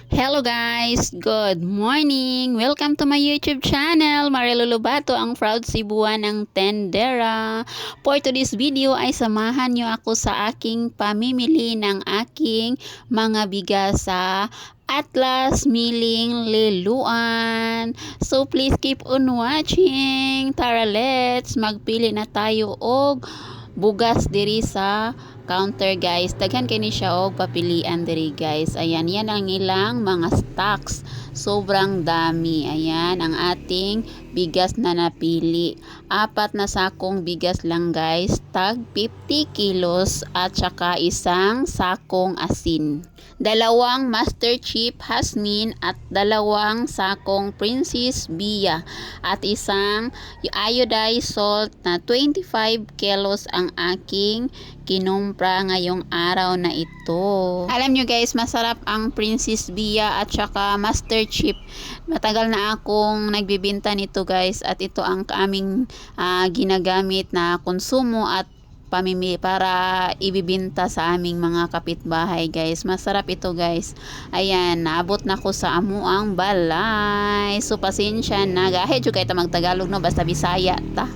Hello guys! Good morning! Welcome to my YouTube channel! Marilu Lobato, ang proud Cebuan ng Tendera. For today's video ay samahan nyo ako sa aking pamimili ng aking mga bigas sa Atlas Milling Liluan. So please keep on watching. Tara, let's magpili na tayo og bugas diri sa counter guys. Daghan kini siya og papilian diri guys. Ayan, yan ang ilang mga stocks. Sobrang dami. Ayan ang ating bigas na napili. 4 na sakong bigas lang guys. Tag 50 kilos at saka isang sakong asin. 2 Master Chief Hasmin at 2 sakong Princess Bia at isang iodized salt na 25 kilos ang aking kinumpra ngayong araw na ito. Alam nyo guys, masarap ang Princess Bia at saka Master Chief. Matagal na akong nagbibinta nito guys at ito ang aming ginagamit na konsumo at pamimi para ibibinta sa aming mga kapitbahay guys. Masarap ito guys. Ayan, naabot na ko sa amuang balay. So pasensya na. Gahit yung kahit magtagalog no, basta Bisaya ta.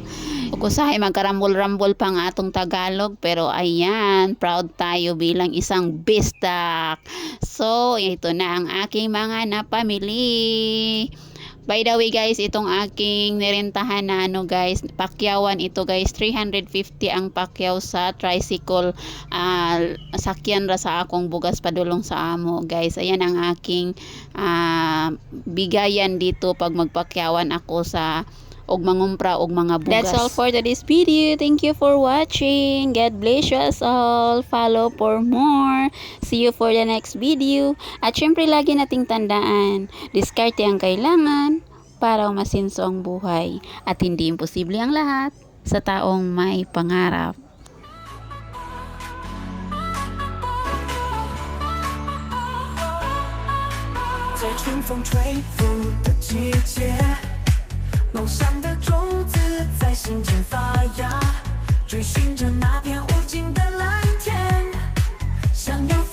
Ukusahay magkarambol-rambol pa nga atong Tagalog, pero ayan, proud tayo bilang isang bistak. So, ito na ang aking mga napamili. By the way guys, itong aking nirentahan na guys, pakyawan ito guys, 350 ang pakyaw sa tricycle. Sakyan ra sa akong bugas padulong sa amo guys. Ayan ang aking bigayan dito pag magpakyawan ako sa og mangumpra og mga bugas. That's all for today's video. Thank you for watching. God bless you us all. Follow for more. See you for the next video. At syempre lagi nating tandaan, diskarte ang kailangan para umasinso ang buhay. At hindi imposible ang lahat sa taong may pangarap. 在春风吹拂的季节，梦想的种子在心间发芽，追寻着那片无尽的蓝天，想要。